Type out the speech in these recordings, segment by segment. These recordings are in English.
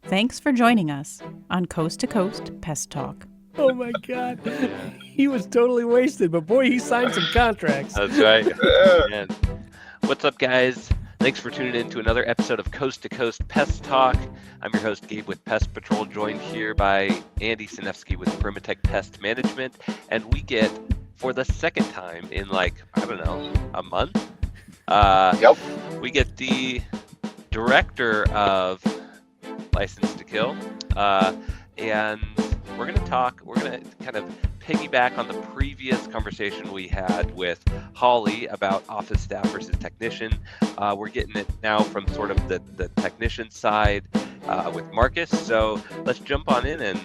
Thanks for joining us on Coast to Coast Pest Talk. Oh my God. He was totally wasted, but boy, he signed some contracts. That's right. Man. What's up, guys? Thanks for tuning in to another episode of Coast to Coast Pest Talk. I'm your host, Gabe with Pest Patrol, joined here by Andy Sinefsky with Primatech Pest Management. And we get, for the second time in a month, we get the director of License to Kill. And we're going to kind of piggyback on the previous conversation we had with Holly about office staff versus technician. We're getting it now from sort of the technician side with Marcus. So let's jump on in and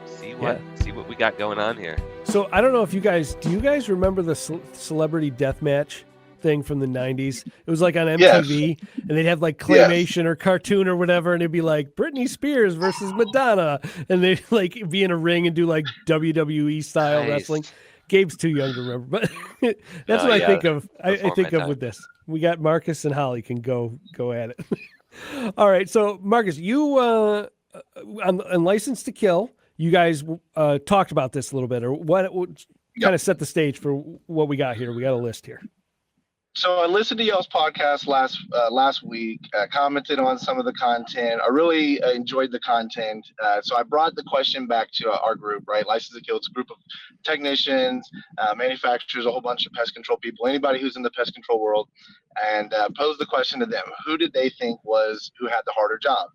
see what we got going on here. So I don't know if do you guys remember the celebrity deathmatch thing from the 90s? It was like on MTV, and they'd have like claymation or cartoon or whatever, and it'd be like Britney Spears versus Madonna, and they'd like be in a ring and do like WWE style wrestling. Gabe's too young to remember, but that's what I think of. I think of with this. We got Marcus and Holly can go at it. All right, so Marcus, you on License to Kill, you guys talked about this a little bit, or what kind of set the stage for what we got here. We got a list here. So I listened to y'all's podcast last week, commented on some of the content. I really enjoyed the content. So I brought the question back to our group, right? License to Kill, it's a group of technicians, manufacturers, a whole bunch of pest control people, anybody who's in the pest control world, and posed the question to them. Who did they think who had the harder job?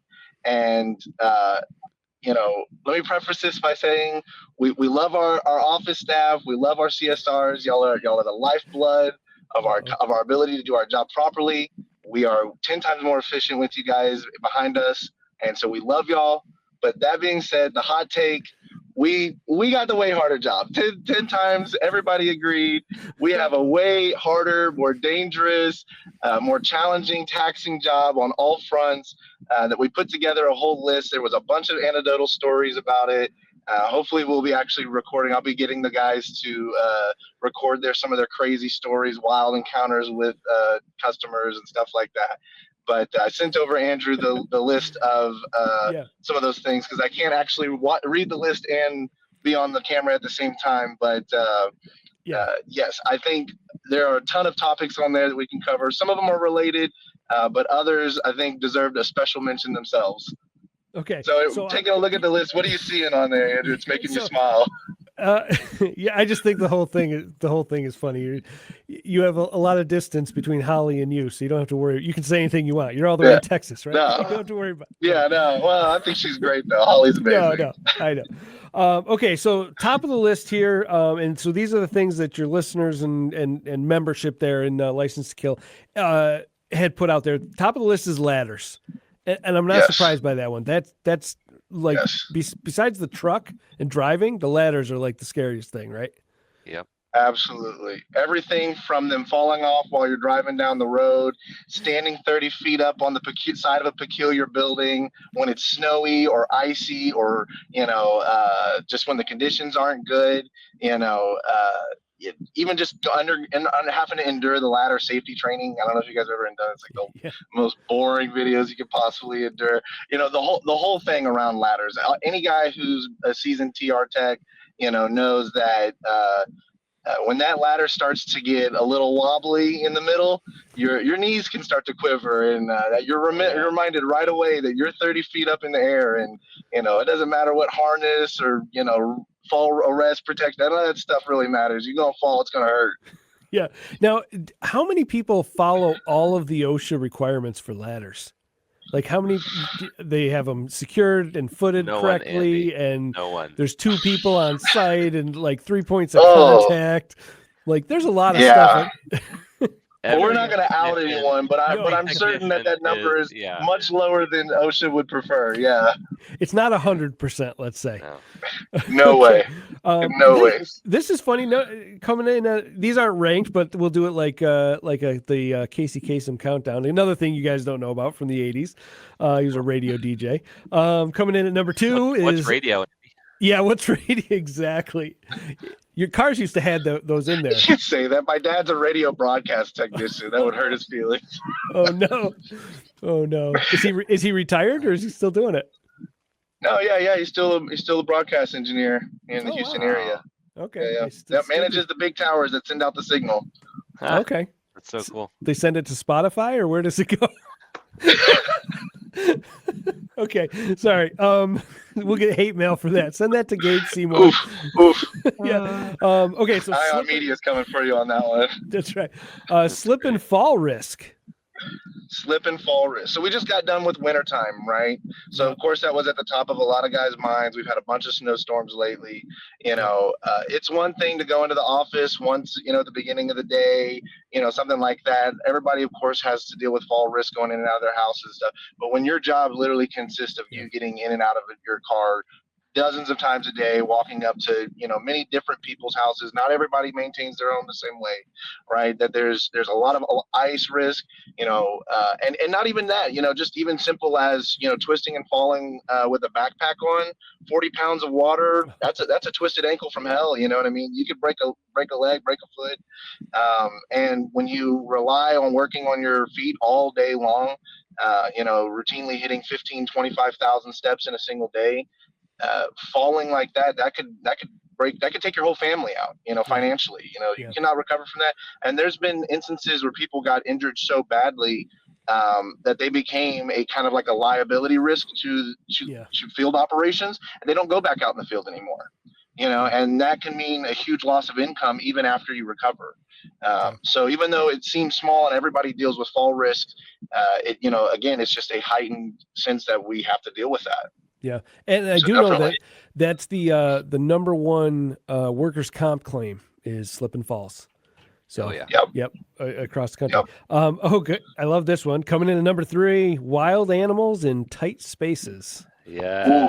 And, let me preface this by saying we love our office staff. We love our CSRs. Y'all are the lifeblood of our ability to do our job properly. We are 10 times more efficient with you guys behind us, and so we love y'all. But that being said, the hot take, we got the way harder job. 10 times, everybody agreed. We have a way harder, more dangerous, more challenging, taxing job on all fronts that we put together a whole list. There was a bunch of anecdotal stories about it. Hopefully we'll be actually recording. I'll be getting the guys to record some of their crazy stories, wild encounters with customers and stuff like that. But I sent over Andrew the list of some of those things because I can't actually read the list and be on the camera at the same time. But yes, I think there are a ton of topics on there that we can cover. Some of them are related, but others I think deserved a special mention themselves. Okay. So taking a look at the list, what are you seeing on there, Andrew? It's making you smile. I just think the whole thing is funny. You have a lot of distance between Holly and you, so you don't have to worry. You can say anything you want. You're all the way in Texas, right? No. You don't have to worry about. Yeah, no. Well, I think she's great though. Holly's amazing. No, I know. Okay, so top of the list here, and so these are the things that your listeners and membership there in License to Kill had put out there. Top of the list is ladders. And I'm not surprised by that one. That's like besides the truck and driving, the ladders are like the scariest thing, right? Yep. Absolutely. Everything from them falling off while you're driving down the road, standing 30 feet up on the side of a peculiar building when it's snowy or icy or, just when the conditions aren't good, even just having to endure the ladder safety training. I don't know if you guys have ever done it. It's like the most boring videos you could possibly endure. The whole thing around ladders. Any guy who's a seasoned TR tech, knows that when that ladder starts to get a little wobbly in the middle, your knees can start to quiver, and you're reminded right away that you're 30 feet up in the air, and it doesn't matter what harness or fall arrest protection, none of that stuff really matters. You're gonna fall, it's gonna hurt. Yeah. Now, how many people follow all of the OSHA requirements for ladders? Like how many they have them secured and footed correctly, and there's 2 people on site and like 3 points of contact. Like there's a lot of stuff. Well, we're not going to out anyone, but I'm certain that number is much lower than OSHA would prefer. Yeah, it's not 100%. Let's say. No way. No way. This is funny. No, coming in. These aren't ranked, but we'll do it like the Casey Kasem countdown. Another thing you guys don't know about from the '80s. He was a radio DJ. Coming in at number 2 is what's radio. Yeah, what's radio exactly? Your cars used to have those in there. You should say that. My dad's a radio broadcast technician. That would hurt his feelings. Oh no! Is he retired or is he still doing it? No, yeah. He's still a broadcast engineer in the Oh, Houston wow. area. Okay. Yeah. They That still do. manages the big towers that send out the signal. Huh, Okay. that's so cool. They send it to Spotify, or where does it go? Okay, sorry. We'll get hate mail for that. Send that to Gabe Seymour. Oof. Yeah. Okay, so Ion Media is coming for you on that one. that's right. That's Slip and great. fall risk. Slip and fall risk. So we just got done with wintertime, right? So Yep. of course that was at the top of a lot of guys' minds. We've had a bunch of snowstorms lately. It's one thing to go into the office once, at the beginning of the day, something like that. Everybody, of course, has to deal with fall risk going in and out of their houses and stuff. But when your job literally consists of you getting in and out of your car dozens of times a day, walking up to many different people's houses. Not everybody maintains their own the same way, right? That there's a lot of ice risk, and not even that, just even simple as twisting and falling with a backpack on, 40 pounds of water. That's a twisted ankle from hell. You know what I mean? You could break a leg, break a foot, and when you rely on working on your feet all day long, routinely hitting 15, 25,000 steps in a single day, falling like that could take your whole family out, financially. You cannot recover from that. And there's been instances where people got injured so badly that they became a kind of like a liability risk to field operations, and they don't go back out in the field anymore. And that can mean a huge loss of income even after you recover. So even though it seems small and everybody deals with fall risk, again, it's just a heightened sense that we have to deal with that. Yeah, and I So do definitely. know that's the number one workers' comp claim is slip and falls. So, Oh, yeah. Yep, across the country. Yep. Good. I love this one. Coming in at number 3, wild animals in tight spaces. Yeah.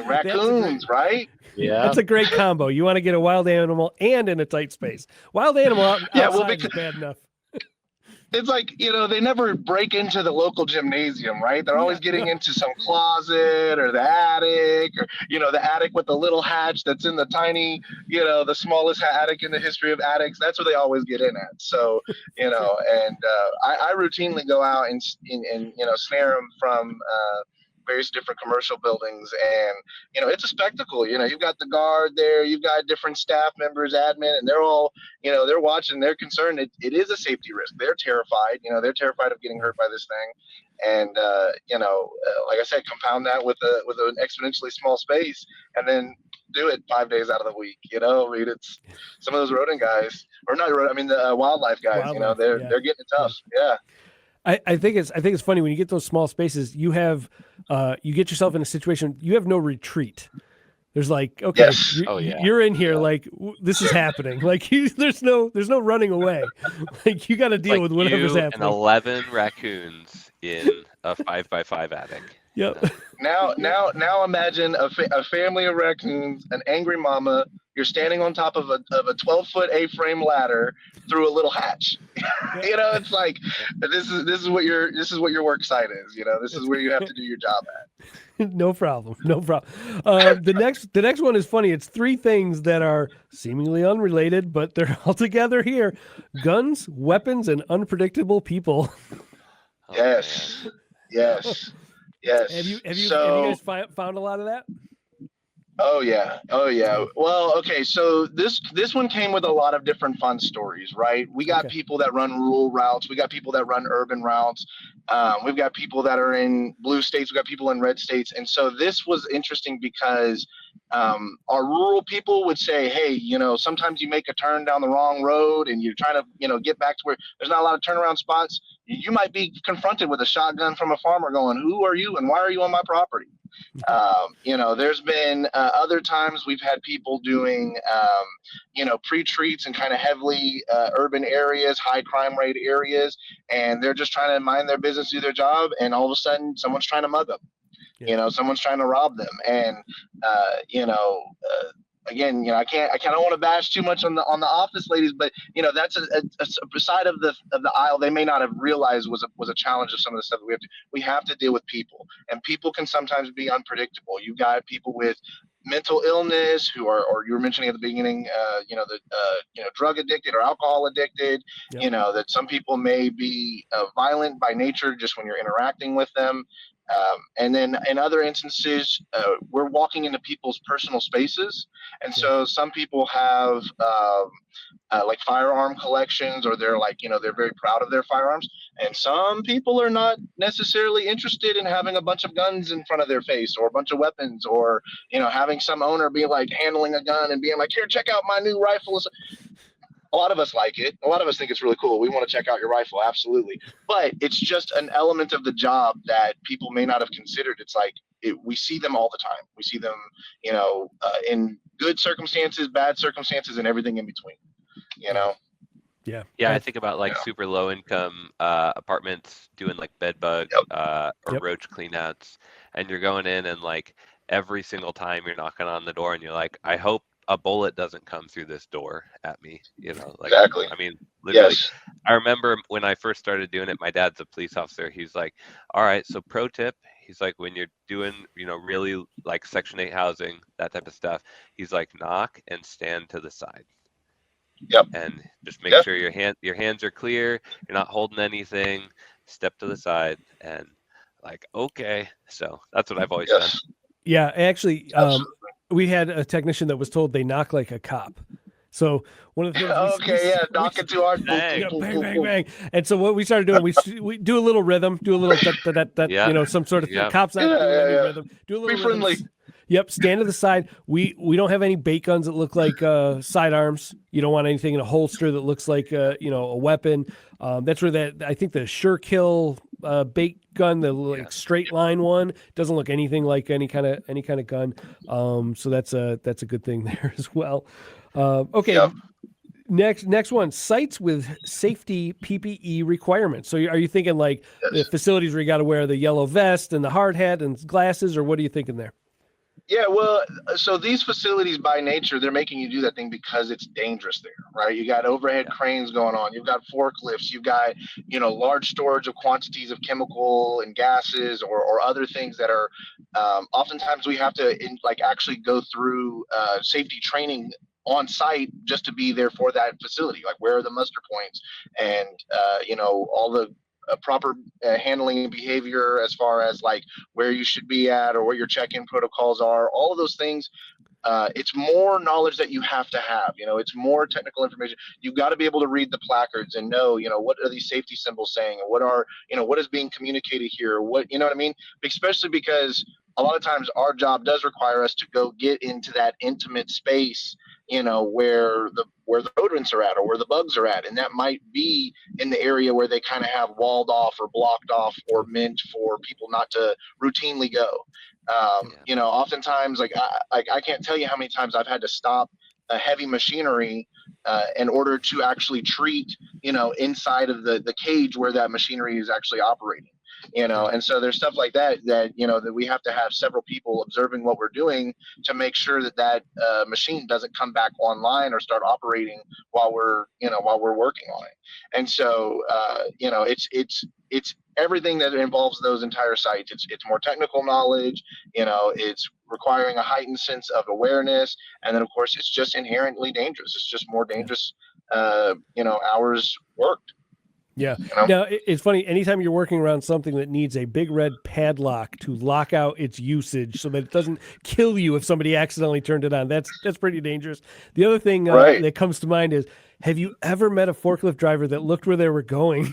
Raccoons, right? Yeah. That's a great combo. You want to get a wild animal and in a tight space. Wild animal outside is bad enough. It's like, they never break into the local gymnasium, right? They're always getting into some closet or the attic, or, the attic with the little hatch that's in the tiny, the smallest attic in the history of attics. That's where they always get in at. So, and I routinely go out and snare them from various different commercial buildings, and it's a spectacle. You've got the guard there, you've got different staff members, admin, and they're all they're watching, they're concerned. It is a safety risk. They're terrified. They're terrified of getting hurt by this thing, and like I said, compound that with an exponentially small space, and then do it 5 days out of the week. I mean, it's some of those rodent guys, or not rodent, I mean the wildlife guys. They're getting it tough. Yeah. I think it's funny when you get those small spaces. You have you get yourself in a situation. You have no retreat. There's like, okay, Yes. you're in here. Like this is happening. Like there's no running away. Like you got to deal with whatever's happening. And 11 raccoons in a 5x5 attic. Yep. Now imagine a family of raccoons, an angry mama. You're standing on top of a 12-foot A-frame ladder through a little hatch. It's like this is what your work site is. This is where you have to do your job at. No problem. The next one is funny. It's 3 things that are seemingly unrelated, but they're all together here: guns, weapons, and unpredictable people. Oh, Yes. man. Yes. Have you guys found a lot of that? Oh yeah. Well, okay. So this one came with a lot of different fun stories, right? We got people that run rural routes. We got people that run urban routes. We've got people that are in blue states. We got people in red states. And so this was interesting because our rural people would say, hey, sometimes you make a turn down the wrong road and you're trying to, get back to where there's not a lot of turnaround spots. You might be confronted with a shotgun from a farmer going, who are you and why are you on my property? There's been other times we've had people doing, pre-treats in kind of heavily urban areas, high crime rate areas, and they're just trying to mind their business, do their job, and all of a sudden someone's trying to mug them. Someone's trying to rob them, and again, I don't want to bash too much on the office ladies, but that's a side of the aisle they may not have realized was a challenge of some of the stuff that we have to deal with people, and people can sometimes be unpredictable. You've got people with mental illness who are, or you were mentioning at the beginning, drug addicted or alcohol addicted. That some people may be violent by nature just when you're interacting with them. And then in other instances, we're walking into people's personal spaces. And so some people have like firearm collections, or they're like, they're very proud of their firearms. And some people are not necessarily interested in having a bunch of guns in front of their face, or a bunch of weapons, or, having some owner be like handling a gun and being like, here, check out my new rifle. A lot of us like it. A lot of us think it's really cool. We want to check out your rifle. Absolutely. But it's just an element of the job that people may not have considered. It's like, we see them all the time. We see them, in good circumstances, bad circumstances, and everything in between, Yeah, I think about like super low income apartments doing like bed bug or roach cleanouts, and you're going in and like every single time you're knocking on the door and you're like, I hope a bullet doesn't come through this door at me, like, exactly. I mean, literally, Yes. I remember when I first started doing it, my dad's a police officer. He's like, all right, so pro tip, he's like, when you're doing, really like Section 8 housing, that type of stuff, he's like, knock and stand to the side. Yep. And just make sure your hands are clear, you're not holding anything, step to the side, and like, okay. So that's what I've always done. Yeah, actually, we had a technician that was told they knock like a cop. So one of the things knock it to our bang, bang, bang. And so what we started doing, we do a little rhythm, do a little some sort of cops not doing any rhythm. Do a little be friendly. Yep, stand to the side. We don't have any bait guns that look like sidearms. You don't want anything in a holster that looks like a weapon. That's where I think the Sure Kill bait gun, the like straight line one, doesn't look anything like any kind of gun. So that's a good thing there as well. Okay. Yep. Next one, sites with safety PPE requirements. So are you thinking like the facilities where you got to wear the yellow vest and the hard hat and glasses, or what are you thinking there? Yeah, well, so these facilities by nature, they're making you do that thing because it's dangerous there, right? You got overhead cranes going on. You've got forklifts. You've got, large storage of quantities of chemical and gases or other things that are oftentimes we have to actually go through safety training on site just to be there for that facility. Like, where are the muster points and, all the proper handling and behavior as far as like where you should be at or what your check-in protocols are, all of those things. It's more knowledge that you have to have, it's more technical information. You've got to be able to read the placards and know, what are these safety symbols saying, or what are, what is being communicated here, what, you know what I mean? Especially because a lot of times our job does require us to go get into that intimate space, where the rodents are at or where the bugs are at. And that might be in the area where they kind of have walled off or blocked off or meant for people not to routinely go. Oftentimes, I can't tell you how many times I've had to stop a heavy machinery in order to actually treat, inside of the cage where that machinery is actually operating. And so there's stuff like that that we have to have several people observing what we're doing to make sure that machine doesn't come back online or start operating while we're working on it. And so it's everything that involves those entire sites. It's more technical knowledge, it's requiring a heightened sense of awareness, and then of course it's just inherently dangerous. It's just more dangerous hours worked. Yeah. Now, it's funny, anytime you're working around something that needs a big red padlock to lock out its usage so that it doesn't kill you if somebody accidentally turned it on, that's pretty dangerous. The other thing that comes to mind is, have you ever met a forklift driver that looked where they were going?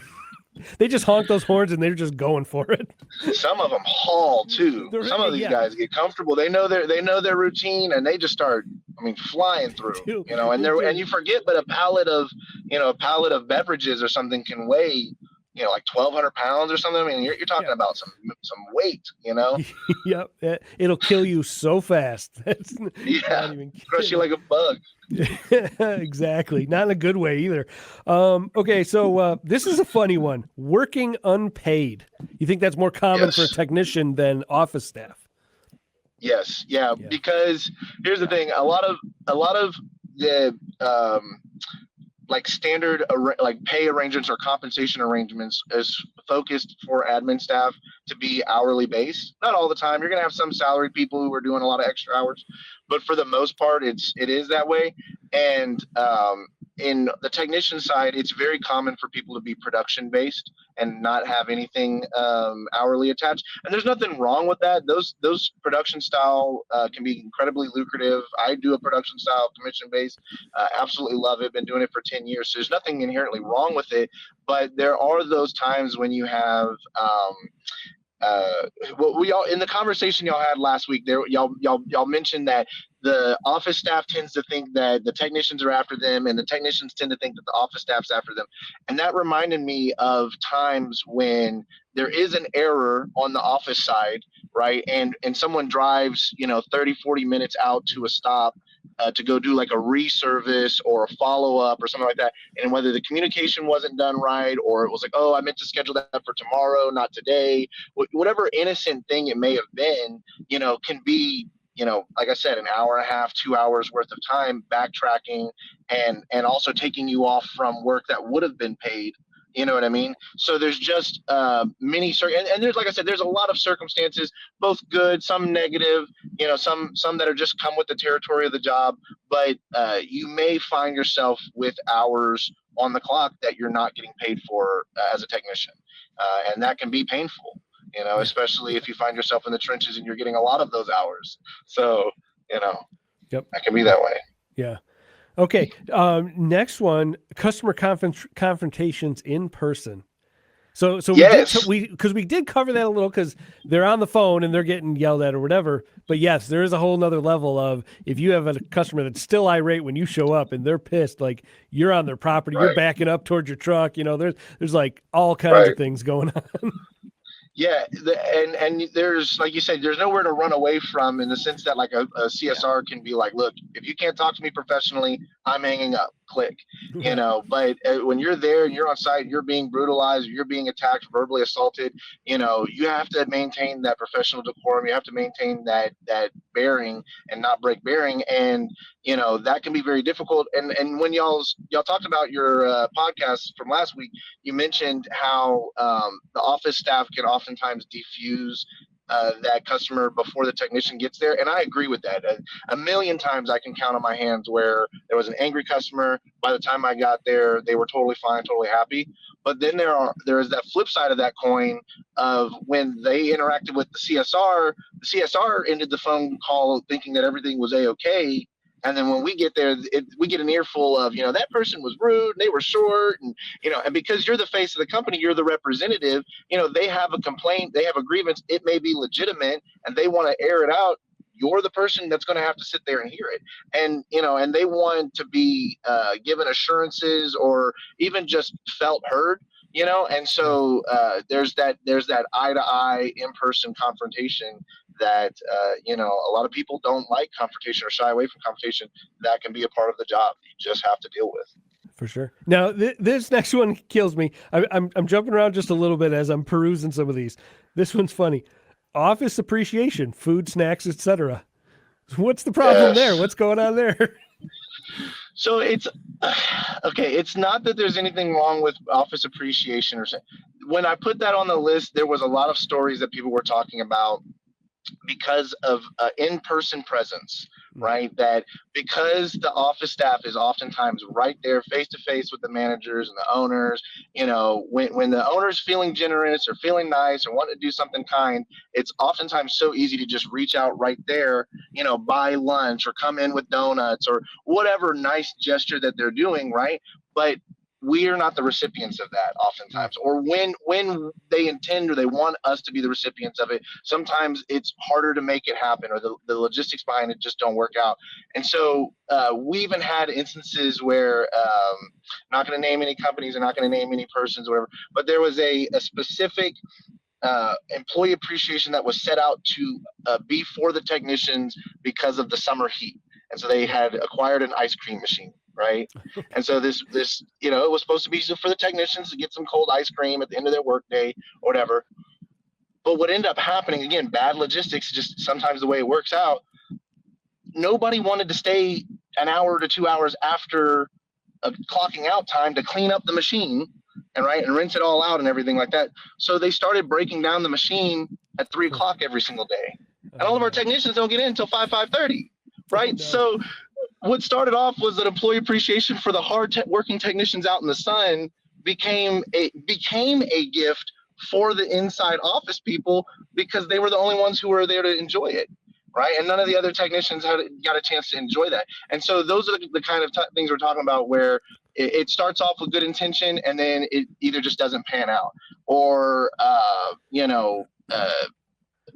They just honk those horns and they're just going for it. Some of them haul too. Some of these guys get comfortable. They know their routine, and they just start, flying through. And you forget, but a pallet of beverages or something can weigh, like 1,200 pounds or something. You're talking about some weight. Yep, it'll kill you so fast. That's crush you like a bug. Exactly. Not in a good way either. Okay, so this is a funny one. Working unpaid. You think that's more common for a technician than office staff? Yes. Yeah. Because here's the thing. A lot of the standard pay arrangements or compensation arrangements is focused for admin staff to be hourly based. Not all the time. You're going to have some salaried people who are doing a lot of extra hours, but for the most part, it is that way. And in the technician side, it's very common for people to be production based and not have anything hourly attached. And there's nothing wrong with that. Those production style can be incredibly lucrative. I do a production style commission based. Absolutely love it. Been doing it for 10 years. So there's nothing inherently wrong with it. But there are those times when you have what we all in the conversation y'all had last week there, y'all mentioned that the office staff tends to think that the technicians are after them, and the technicians tend to think that the office staff's after them. And that reminded me of times when there is an error on the office side, right? And someone drives, 30, 40 minutes out to a stop to go do like a reservice or a follow-up or something like that. And whether the communication wasn't done right, or it was like, oh, I meant to schedule that for tomorrow, not today, whatever innocent thing it may have been, can be, like I said, an hour and a half, 2 hours worth of time backtracking and also taking you off from work that would have been paid. You know what I mean? So there's just many and there's, like I said, there's a lot of circumstances, both good, some negative, some that are just come with the territory of the job. But you may find yourself with hours on the clock that you're not getting paid for as a technician, and that can be painful. Especially if you find yourself in the trenches and you're getting a lot of those hours. So, Yep. That can be that way. Yeah. Okay. Next one, customer confrontations in person. So yes. we did cover that a little, because they're on the phone and they're getting yelled at or whatever. But yes, there is a whole nother level of, if you have a customer that's still irate when you show up and they're pissed, like you're on their property, Right. you're backing up towards your truck. There's like all kinds of things going on. Yeah, and there's, like you said, there's nowhere to run away from, in the sense that like a CSR can be like, look, if you can't talk to me professionally, I'm hanging up. Click. But when you're there and you're on site, you're being brutalized, you're being attacked, verbally assaulted. You have to maintain that professional decorum. You have to maintain that bearing and not break bearing, and that can be very difficult. And when y'all talked about your podcast from last week, you mentioned how the office staff can oftentimes defuse that customer before the technician gets there. And I agree with that. A million times I can count on my hands where there was an angry customer. By the time I got there, they were totally fine, totally happy. But then there is that flip side of that coin of when they interacted with the CSR ended the phone call thinking that everything was A-okay. And then when we get there, we get an earful of, that person was rude, and they were short, and and because you're the face of the company, you're the representative. They have a complaint, they have a grievance. It may be legitimate, and they want to air it out. You're the person that's going to have to sit there and hear it, and and they want to be given assurances or even just felt heard. And so there's that eye-to-eye in-person confrontation that a lot of people don't like confrontation or shy away from confrontation. That can be a part of the job you just have to deal with. For sure. Now this next one kills me. I'm jumping around just a little bit as I'm perusing some of these. This one's funny. Office appreciation, food, snacks, etc. What's the problem there? What's going on there? So it's okay. It's not that there's anything wrong with office appreciation or something. When I put that on the list, there was a lot of stories that people were talking about because of in-person presence, right? That because the office staff is oftentimes right there face-to-face with the managers and the owners, when the owner's feeling generous or feeling nice or want to do something kind, it's oftentimes so easy to just reach out right there, buy lunch or come in with donuts or whatever nice gesture that they're doing, right? But we are not the recipients of that oftentimes, or when they intend or they want us to be the recipients of it, sometimes it's harder to make it happen, or the logistics behind it just don't work out. And so we even had instances where, not going to name any companies, I'm not going to name any persons or whatever, but there was a specific employee appreciation that was set out to be for the technicians because of the summer heat. And so they had acquired an ice cream machine, right? And so this it was supposed to be for the technicians to get some cold ice cream at the end of their workday or whatever. But what ended up happening, again, bad logistics, just sometimes the way it works out, nobody wanted to stay an hour to 2 hours after clocking out time to clean up the machine and rinse it all out and everything like that. So they started breaking down the machine at 3 o'clock every single day. And all of our technicians don't get in until 5:30. right? no. So what started off was an employee appreciation for the working technicians out in the sun became a gift for the inside office people because they were the only ones who were there to enjoy it, right? And none of the other technicians got a chance to enjoy that. And so those are the kind of things we're talking about where it starts off with good intention and then it either just doesn't pan out or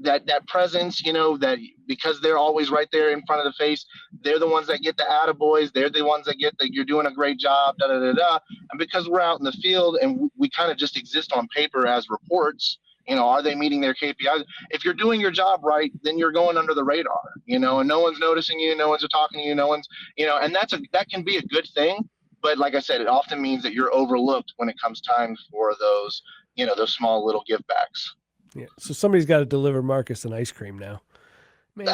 that presence, that because they're always right there in front of the face, they're the ones that get the attaboys. They're the ones that get that you're doing a great job, da da da da. And because we're out in the field and we kind of just exist on paper as reports, are they meeting their KPIs? If you're doing your job right, then you're going under the radar, and no one's noticing you, no one's talking to you, no one's, and that can be a good thing. But like I said, it often means that you're overlooked when it comes time for those, those small little give backs. Yeah. So somebody's got to deliver Marcus an ice cream now. Man,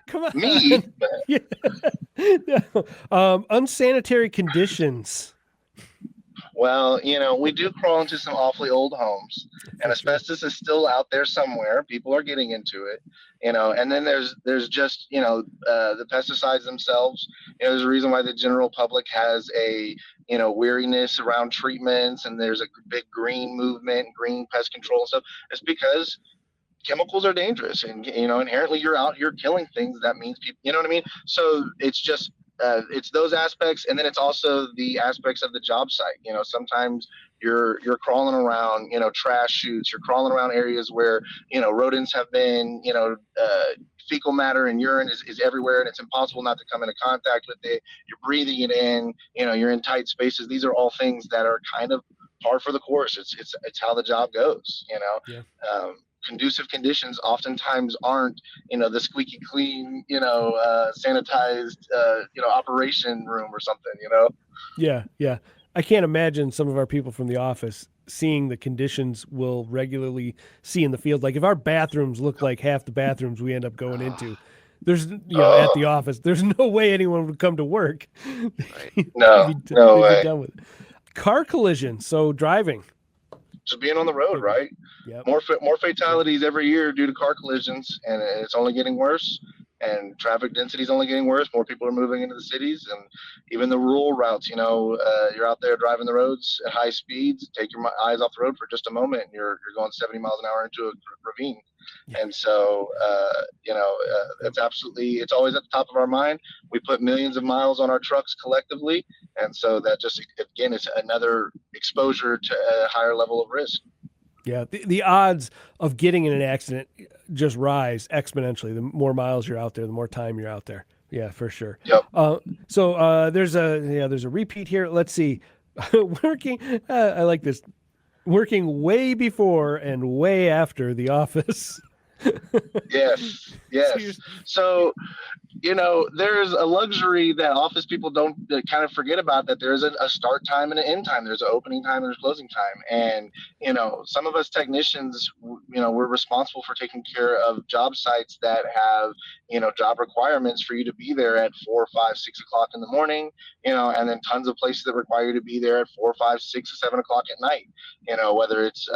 come on. Me. Yeah. No. Unsanitary conditions. Well, we do crawl into some awfully old homes, and asbestos is still out there somewhere. People are getting into it, and then there's just, the pesticides themselves. There's a reason why the general public has a, weariness around treatments, and there's a big green movement, green pest control and stuff. It's because chemicals are dangerous and, inherently you're out here killing things. That means people, you know what I mean? So it's just, it's those aspects. And then it's also the aspects of the job site. Sometimes you're crawling around, trash chutes, you're crawling around areas where, rodents have been, fecal matter and urine is everywhere and it's impossible not to come into contact with it. You're breathing it in, you're in tight spaces. These are all things that are kind of par for the course. It's how the job goes, Yeah. Conducive conditions oftentimes aren't, the squeaky clean, sanitized, operation room or something, Yeah. Yeah. I can't imagine some of our people from the office seeing the conditions we'll regularly see in the field. Like if our bathrooms look like half the bathrooms we end up going into, there's, at the office, there's no way anyone would come to work. Right. No way. Be done with it. Car collision. So driving. Just being on the road, right? Yep. More fatalities every year due to car collisions, and it's only getting worse. And traffic density is only getting worse. More people are moving into the cities, and even the rural routes. You're out there driving the roads at high speeds. Take your eyes off the road for just a moment, and you're going 70 miles an hour into a ravine. And so, it's always at the top of our mind. We put millions of miles on our trucks collectively. And so that just, again, is another exposure to a higher level of risk. Yeah. The odds of getting in an accident just rise exponentially. The more miles you're out there, the more time you're out there. Yeah, for sure. Yep. So there's a repeat here. Let's see. Working. I like this. Working way before and way after the office. Yes. So, there's a luxury that office people don't kind of forget about, that there's a start time and an end time. There's an opening time and there's a closing time. And, some of us technicians, we're responsible for taking care of job sites that have, job requirements for you to be there at 4, 5, 6 o'clock in the morning, and then tons of places that require you to be there at 4, 5, 6, or 7 o'clock at night, whether it's,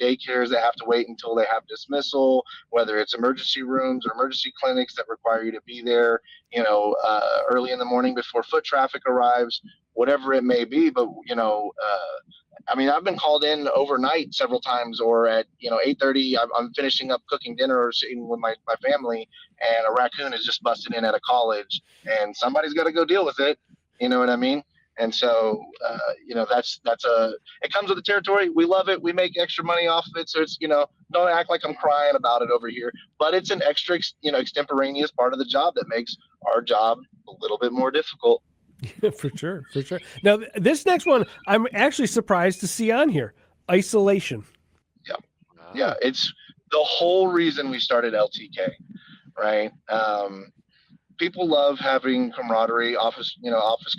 daycares that have to wait until they have dismissal, whether it's emergency rooms or emergency clinics that require you to be there, early in the morning before foot traffic arrives, whatever it may be. But, I've been called in overnight several times, or at, 8:30, I'm finishing up cooking dinner or sitting with my family, and a raccoon is just busted in at a college, and somebody's got to go deal with it. You know what I mean? And so, it comes with the territory. We love it. We make extra money off of it. So it's, don't act like I'm crying about it over here, but it's an extra, extemporaneous part of the job that makes our job a little bit more difficult. Yeah, for sure. Now, this next one, I'm actually surprised to see on here. Isolation. Yeah. Yeah. It's the whole reason we started LTK, right? People love having camaraderie, office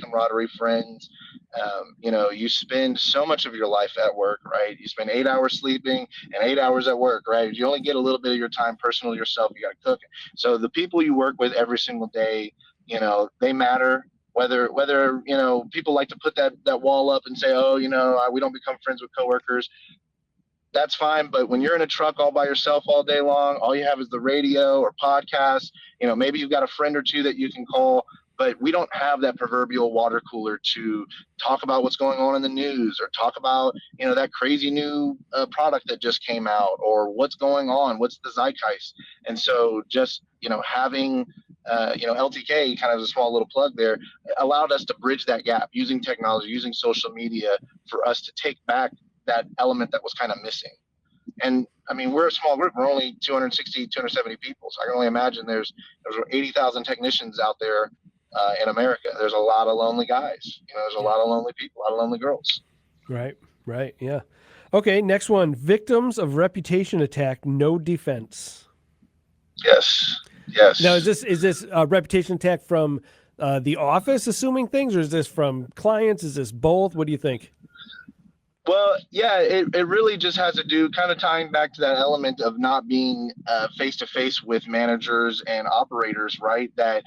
camaraderie, friends. You spend so much of your life at work, right? You spend 8 hours sleeping and 8 hours at work, right? You only get a little bit of your time personal yourself. You got to cook. So the people you work with every single day, they matter. Whether people like to put that wall up and say, oh, we don't become friends with coworkers. that's fine. But when you're in a truck all by yourself all day long, all you have is the radio or podcast. Maybe you've got a friend or two that you can call, but we don't have that proverbial water cooler to talk about what's going on in the news or talk about, that crazy new product that just came out or what's going on, what's the zeitgeist. And so just, having, LTK, kind of a small little plug there, allowed us to bridge that gap using technology, using social media for us to take back that element that was kind of missing. And I mean, we're a small group. We're only 260, 270 people. So I can only imagine there's 80,000 technicians out there in America. There's a lot of lonely guys. There's a lot of lonely people, a lot of lonely girls. Right. Yeah. Okay. Next one. Victims of reputation attack, no defense. Yes. Now, is this a reputation attack from the office assuming things, or is this from clients? Is this both? What do you think? Well, yeah, it really just has to do kind of tying back to that element of not being face to face with managers and operators, right? That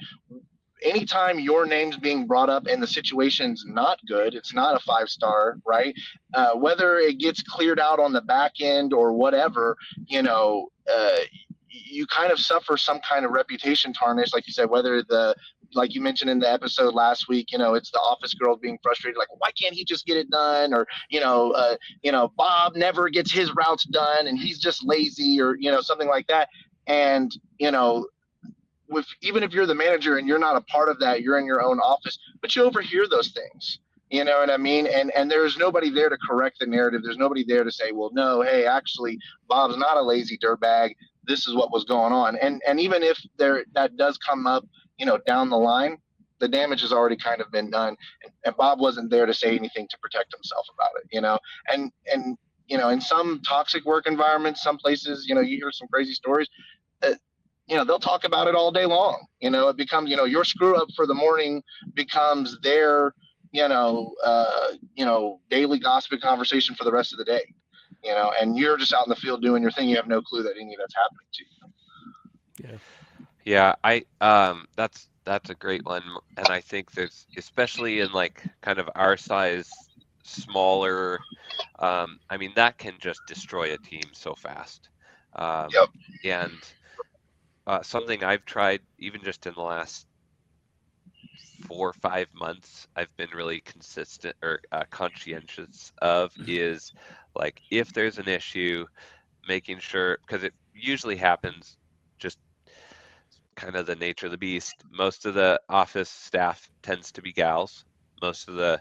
anytime your name's being brought up and the situation's not good, it's not a 5-star, right? Whether it gets cleared out on the back end or whatever, you kind of suffer some kind of reputation tarnish, like you said, like you mentioned in the episode last week, it's the office girls being frustrated, like, why can't he just get it done? Or, Bob never gets his routes done and he's just lazy, or, something like that. And, even if you're the manager and you're not a part of that, you're in your own office, but you overhear those things. You know what I mean? And there's nobody there to correct the narrative. There's nobody there to say, well, no, hey, actually, Bob's not a lazy dirtbag. This is what was going on. And even if that does come up, down the line, the damage has already kind of been done. And Bob wasn't there to say anything to protect himself about it, and in some toxic work environments, some places, you hear some crazy stories. They'll talk about it all day long. It becomes, your screw up for the morning becomes their, daily gossip conversation for the rest of the day, and you're just out in the field doing your thing. You have no clue that any of that's happening to you. Yeah, that's a great one. And I think there's, especially in like kind of our size, smaller, that can just destroy a team so fast. Yep. And something I've tried even just in the last 4 or 5 months, I've been really consistent or conscientious of is like, if there's an issue, making sure, because it usually happens just kind of the nature of the beast. Most of the office staff tends to be gals. Most of the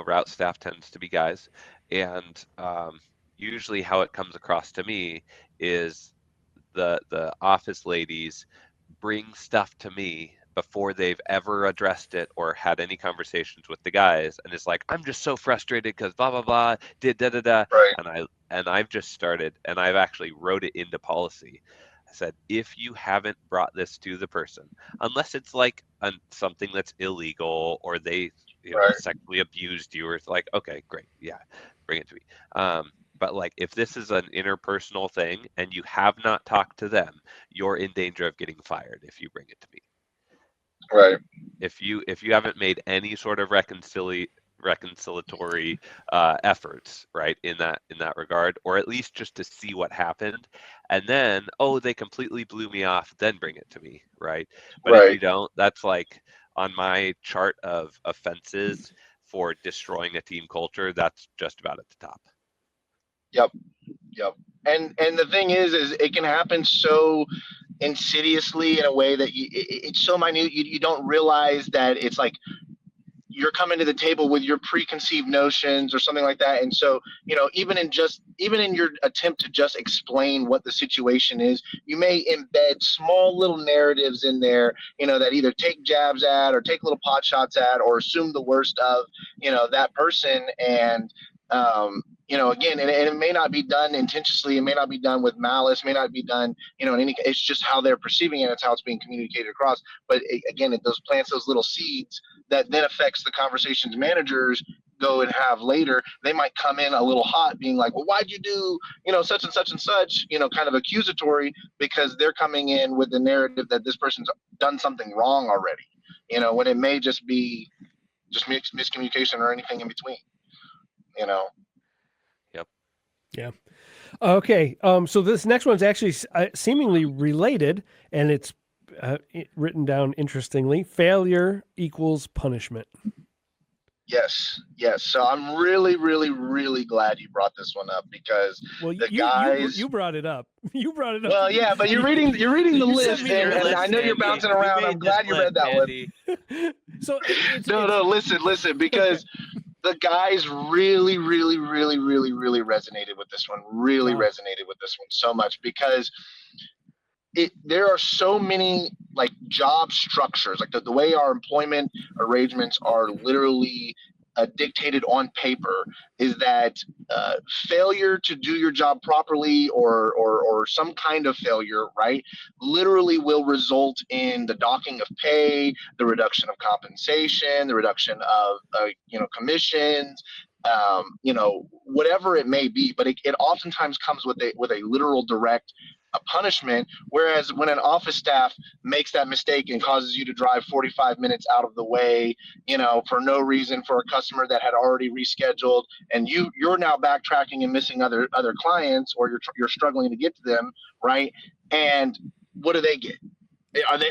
route staff tends to be guys. And usually how it comes across to me is the office ladies bring stuff to me before they've ever addressed it or had any conversations with the guys, and it's like, I'm just so frustrated because blah blah blah did da da da. Right. And I've just started, and I've actually wrote it into policy. I said, if you haven't brought this to the person, unless it's like something that's illegal or they sexually abused you, or it's like, okay, great, yeah, bring it to me. But like, if this is an interpersonal thing and you have not talked to them, you're in danger of getting fired if you bring it to me. Right. If you haven't made any sort of reconciliatory efforts, right, in that regard, or at least just to see what happened, and then, oh, they completely blew me off, then bring it to me, right? But if you don't, that's like on my chart of offenses for destroying a team culture, that's just about at the top. Yep. And the thing is it can happen so insidiously in a way that it's so minute, you don't realize that it's like you're coming to the table with your preconceived notions or something like that. And so, even in your attempt to just explain what the situation is, you may embed small little narratives in there, that either take jabs at or take little pot shots at or assume the worst of, that person. And, again, and it may not be done intentionally. It may not be done with malice. It may not be done, it's just how they're perceiving it. It's how it's being communicated across. But again, those plants those little seeds that then affects the conversations managers go and have later. They might come in a little hot, being like, well, why'd you do, such and such and such, kind of accusatory, because they're coming in with the narrative that this person's done something wrong already, when it may just be just miscommunication or anything in between. Yep. Yeah. Okay. So this next one's actually seemingly related, and it's written down interestingly. Failure equals punishment. Yes, yes. So I'm really, really, really glad you brought this one up because Well, the guys. you brought it up. You brought it up. Well, yeah, but you're reading the You sent list, me and, the and I list, know you're Andy. bouncing We around. made I'm this glad you read list, that Andy. one. So No, listen, because the guys really, really, really, really, really resonated with this one. Really Wow. resonated with this one so much because there are so many like job structures, like the way our employment arrangements are literally dictated on paper, is that failure to do your job properly or some kind of failure, right, literally will result in the docking of pay, the reduction of compensation, the reduction of commissions, whatever it may be. But it oftentimes comes with a literal direct a punishment. Whereas when an office staff makes that mistake and causes you to drive 45 minutes out of the way, for no reason, for a customer that had already rescheduled, and you're now backtracking and missing other clients, or you're struggling to get to them, right? And what do they get?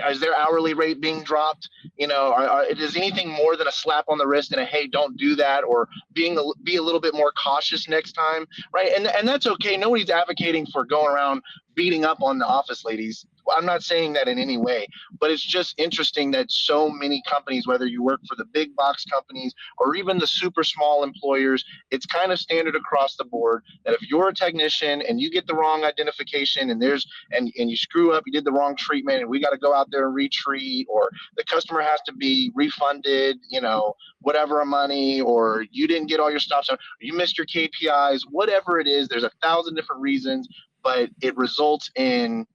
Is their hourly rate being dropped? Is anything more than a slap on the wrist and a hey, don't do that, or be a little bit more cautious next time, right? And that's okay. Nobody's advocating for going around beating up on the office ladies. I'm not saying that in any way, but it's just interesting that so many companies, whether you work for the big box companies or even the super small employers, it's kind of standard across the board that if you're a technician and you get the wrong identification and you screw up, you did the wrong treatment, and we got to go out there and retreat, or the customer has to be refunded, whatever money, or you didn't get all your stops on, you missed your KPIs, whatever it is, there's 1,000 different reasons, but it results in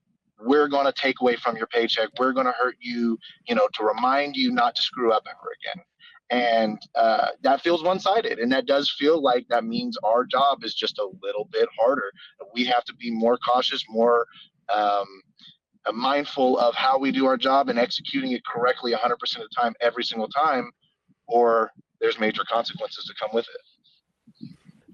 we're going to take away from your paycheck. We're going to hurt you, to remind you not to screw up ever again. And that feels one-sided. And that does feel like that means our job is just a little bit harder. We have to be more cautious, more mindful of how we do our job and executing it correctly 100% of the time, every single time, or there's major consequences to come with it.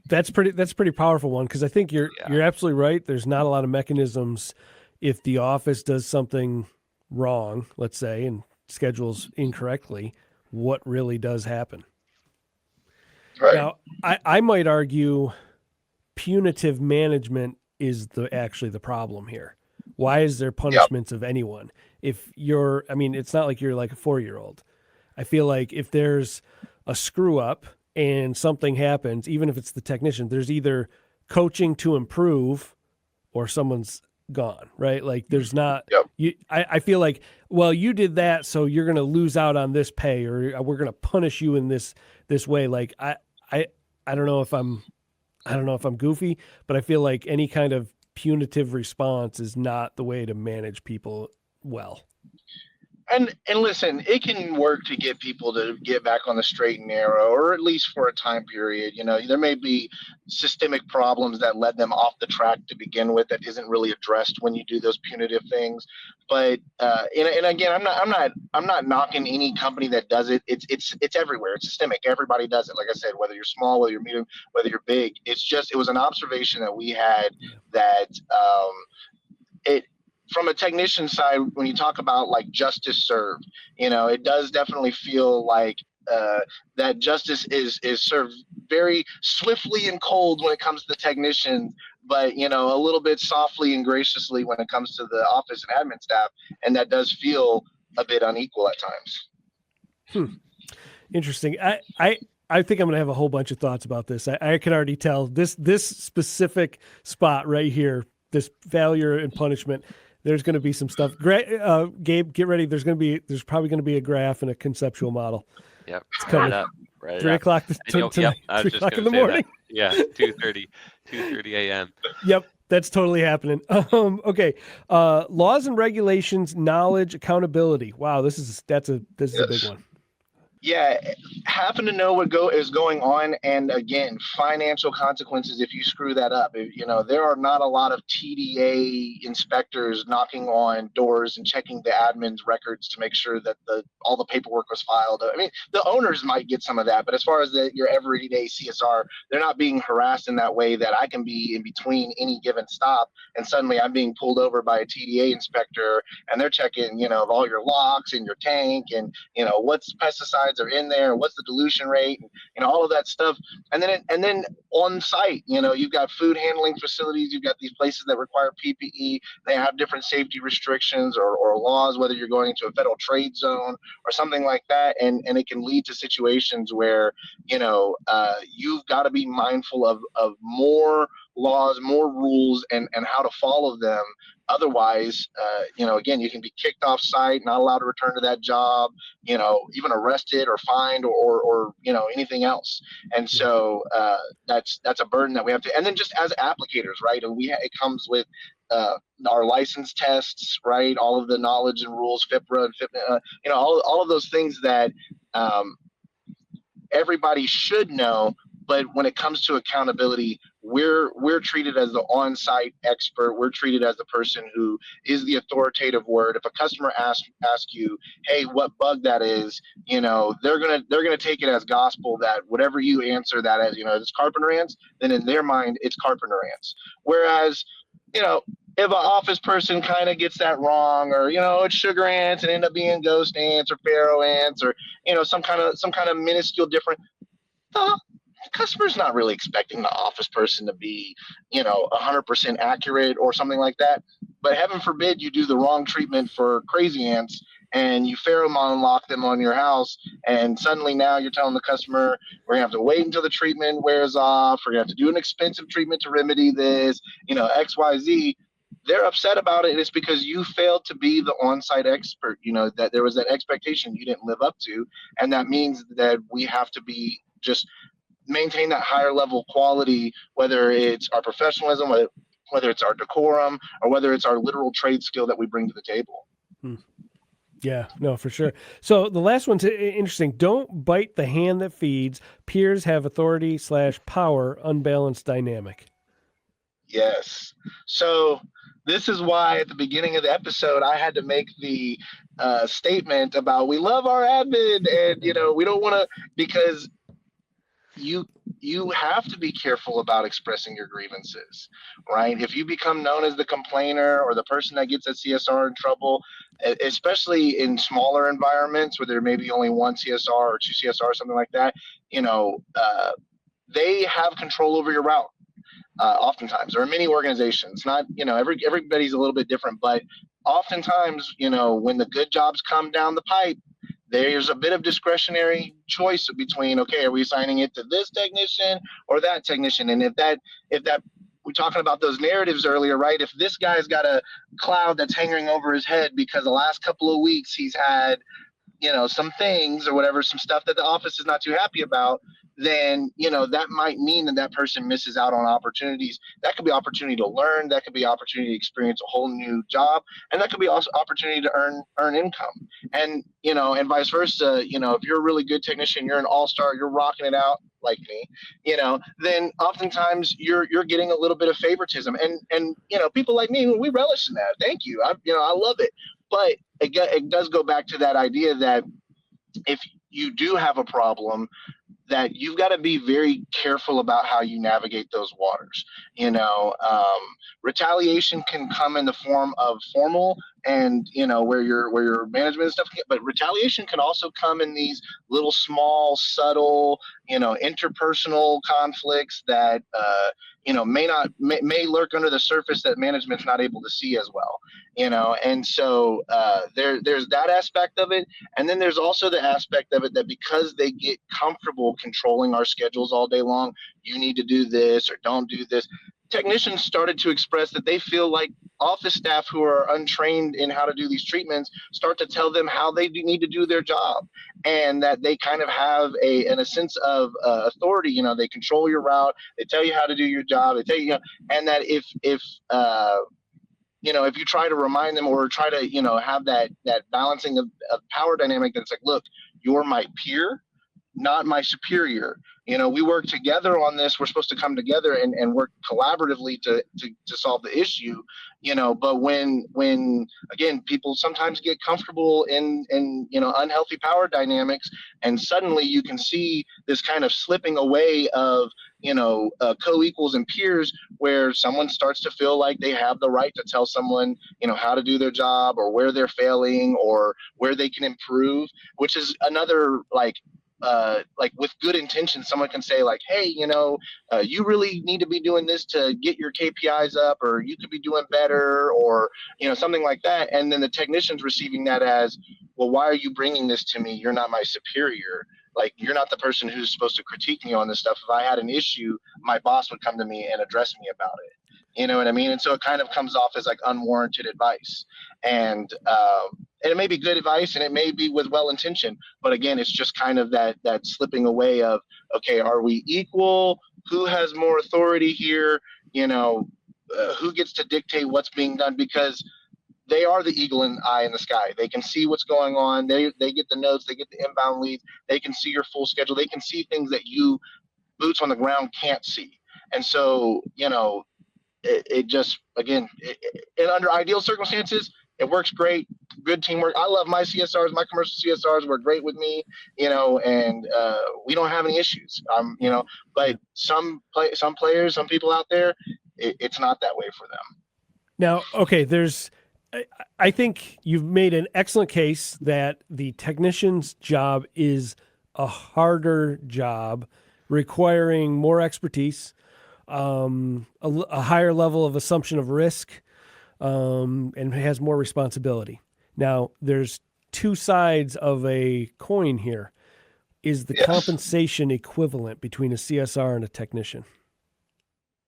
That's pretty powerful one, because I think you're absolutely right. There's not a lot of mechanisms if the office does something wrong, let's say, and schedules incorrectly, what really does happen. Right. Now, I might argue punitive management is actually the problem here. Why is there punishments of anyone? If it's not like you're like a 4-year-old. I feel like if there's a screw up and something happens, even if it's the technician, there's either coaching to improve or someone's gone, right? Like there's not, I feel like, well, you did that, so you're going to lose out on this pay, or we're going to punish you in this way. Like I don't know if I'm goofy, but I feel like any kind of punitive response is not the way to manage people well. And listen, it can work to get people to get back on the straight and narrow, or at least for a time period. There may be systemic problems that led them off the track to begin with that isn't really addressed when you do those punitive things. But and again, I'm not knocking any company that does it. It's everywhere. It's systemic. Everybody does it. Like I said, whether you're small, whether you're medium, whether you're big. It was an observation that we had that from a technician side, when you talk about like justice served, it does definitely feel like that justice is served very swiftly and cold when it comes to the technician, but a little bit softly and graciously when it comes to the office and admin staff, and that does feel a bit unequal at times. Interesting. I think I'm going to have a whole bunch of thoughts about this. I can already tell this specific spot right here, this failure and punishment. There's going to be some stuff. Gabe, get ready. There's probably going to be a graph and a conceptual model. Yep. It's coming. Right 3 o'clock tonight. I was 3 just o'clock in gonna the say morning. that. Yeah, 2:30 a.m. Yep, that's totally happening. Okay. Laws and regulations, knowledge, accountability. Wow, this is a big one. Yeah, happen to know what is going on, and again, financial consequences if you screw that up. There are not a lot of TDA inspectors knocking on doors and checking the admin's records to make sure that all the paperwork was filed. I mean, the owners might get some of that, but as far as your everyday CSR, they're not being harassed in that way that I can be in between any given stop and suddenly I'm being pulled over by a TDA inspector and they're checking, all your locks in your tank and what's pesticides are in there, what's the dilution rate, and all of that stuff. And then on site, you've got food handling facilities, you've got these places that require PPE. They have different safety restrictions or laws, whether you're going into a federal trade zone or something like that, and it can lead to situations where you've got to be mindful of more laws, more rules, and how to follow them. Otherwise, again, you can be kicked off site, not allowed to return to that job, even arrested or fined or anything else. And so that's a burden that we have to. And then just as applicators, right? And it comes with our license tests, right? All of the knowledge and rules, FIPRA and FIPNA, all of those things that everybody should know. But when it comes to accountability, we're treated as the on-site expert. We're treated as the person who is the authoritative word. If a customer asks you, "Hey, what bug that is?" they're gonna take it as gospel that whatever you answer that as, it's carpenter ants, then in their mind it's carpenter ants. Whereas, if an office person kind of gets that wrong, or it's sugar ants and end up being ghost ants or pharaoh ants, or some kind of minuscule different. The customer's not really expecting the office person to be 100% accurate or something like that. But heaven forbid you do the wrong treatment for crazy ants and you pheromone lock them on your house, and suddenly now you're telling the customer we're gonna have to wait until the treatment wears off, we're gonna have to do an expensive treatment to remedy this, XYZ. They're upset about it, and it's because you failed to be the on-site expert. That there was that expectation you didn't live up to, and that means that we have to be just maintain that higher level quality, whether it's our professionalism, whether it's our decorum, or whether it's our literal trade skill that we bring to the table. Yeah, no, for sure. So the last one's interesting. Don't bite the hand that feeds. Peers have authority / power, unbalanced dynamic. Yes. So this is why at the beginning of the episode, I had to make the statement about we love our admin and, we don't want to, because you have to be careful about expressing your grievances, right? If you become known as the complainer or the person that gets a CSR in trouble, especially in smaller environments where there may be only one CSR or two CSR or something like that, they have control over your route. Oftentimes, or in many organizations, not, everybody's a little bit different, but oftentimes, when the good jobs come down the pipe, there's a bit of discretionary choice between, okay, are we assigning it to this technician or that technician? And if that we're talking about those narratives earlier, right? If this guy's got a cloud that's hanging over his head because the last couple of weeks he's had, some things or whatever, some stuff that the office is not too happy about, then, that might mean that person misses out on opportunities. That could be opportunity to learn. That could be opportunity to experience a whole new job. And that could be also opportunity to earn income. And, and vice versa, if you're a really good technician, you're an all-star, you're rocking it out like me, then oftentimes you're getting a little bit of favoritism. And people like me, we relish in that. Thank you. I love it. But it does go back to that idea that if you do have a problem, that you've got to be very careful about how you navigate those waters. Retaliation can come in the form of formal and, where your management and stuff, but retaliation can also come in these little, small, subtle, interpersonal conflicts that, may lurk under the surface that management's not able to see as well, and so there's that aspect of it. And then there's also the aspect of it that because they get comfortable controlling our schedules all day long, you need to do this or don't do this. Technicians started to express that they feel like office staff who are untrained in how to do these treatments start to tell them how they need to do their job, and that they kind of have a sense of authority. They control your route, they tell you how to do your job, they tell you, and that if if you try to remind them or try to, have that balancing of power dynamic, that's like, look, you're my peer, not my superior. We work together on this. We're supposed to come together and work collaboratively to solve the issue, but when again, people sometimes get comfortable in unhealthy power dynamics, and suddenly you can see this kind of slipping away of co-equals and peers, where someone starts to feel like they have the right to tell someone how to do their job, or where they're failing, or where they can improve, which is another like with good intention, someone can say like, hey, you really need to be doing this to get your KPIs up, or you could be doing better, or something like that. And then the technician's receiving that as, well, why are you bringing this to me? You're not my superior. Like, you're not the person who's supposed to critique me on this stuff. If I had an issue, my boss would come to me and address me about it. You know what I mean? And so it kind of comes off as like unwarranted advice. And it may be good advice, and it may be with well intention, but again, it's just kind of that slipping away of, okay, are we equal? Who has more authority here? Who gets to dictate what's being done? Because they are the eagle and eye in the sky. They can see what's going on. They get the notes. They get the inbound leads. They can see your full schedule. They can see things that you, boots on the ground, can't see. And so, it just, again, in under ideal circumstances, it works great. Good teamwork. I love my CSRs. My commercial CSRs work great with me, and we don't have any issues. But some players, some people out there, it's not that way for them. Now, okay, I think you've made an excellent case that the technician's job is a harder job, requiring more expertise, a higher level of assumption of risk, and has more responsibility. Now, there's two sides of a coin here. Is the compensation equivalent between a CSR and a technician?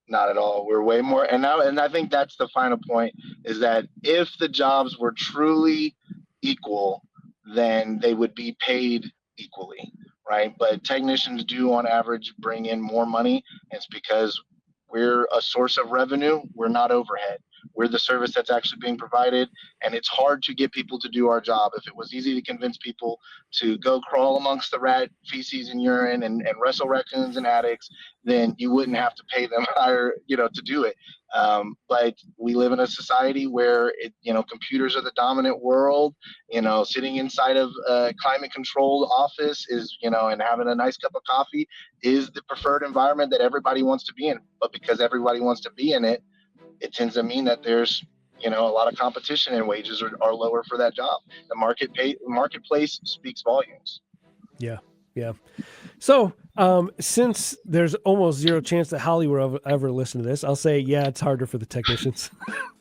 Not at all. We're way more. And I think that's the final point, is that if the jobs were truly equal, then they would be paid equally, right? But technicians do on average bring in more money. It's because we're a source of revenue. We're not overhead. We're the service that's actually being provided, and it's hard to get people to do our job. If it was easy to convince people to go crawl amongst the rat feces and urine and wrestle raccoons and addicts, then you wouldn't have to pay them higher, to do it. But we live in a society where computers are the dominant world. Sitting inside of a climate-controlled office is, and having a nice cup of coffee is the preferred environment that everybody wants to be in. But because everybody wants to be in it, it tends to mean that there's, a lot of competition, and wages are lower for that job. The marketplace speaks volumes. Yeah. So, since there's almost zero chance that Holly will ever listen to this, I'll say, it's harder for the technicians.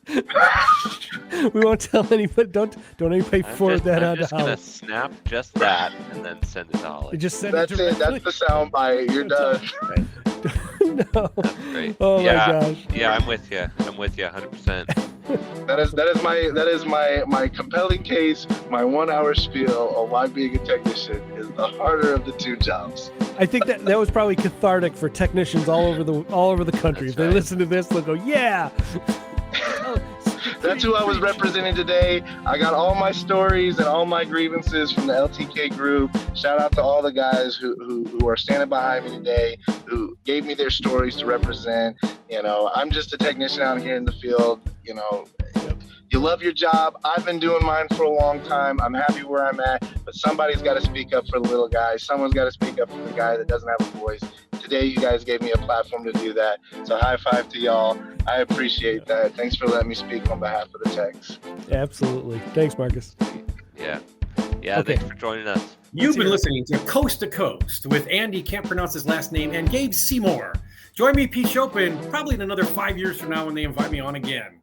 We won't tell anybody. Don't anybody forward that on to Holly. I'm just gonna snap just that and then send it to Holly. Just send That's it. That's the sound bite. You're done. No. That's great. Oh my gosh. Yeah, I'm with you. 100%. That is my compelling case. My 1 hour spiel on why being a technician is the harder of the two jobs. I think that was probably cathartic for technicians all over the country. If they listen to this, they'll go, yeah. That's who I was representing today. I got all my stories and all my grievances from the LTK group. Shout out to all the guys who are standing behind me today, who gave me their stories to represent. I'm just a technician out here in the field. You love your job. I've been doing mine for a long time. I'm happy where I'm at, but somebody's got to speak up for the little guy. Someone's got to speak up for the guy that doesn't have a voice. Today, you guys gave me a platform to do that. So high five to y'all. I appreciate that. Thanks for letting me speak on behalf of the techs. Absolutely. Thanks, Marcus. Yeah. Okay. Thanks for joining us. You've been listening to Coast to Coast with Andy, can't pronounce his last name, and Gabe Seymour. Join me, Pete Chopin, probably in another 5 years from now when they invite me on again.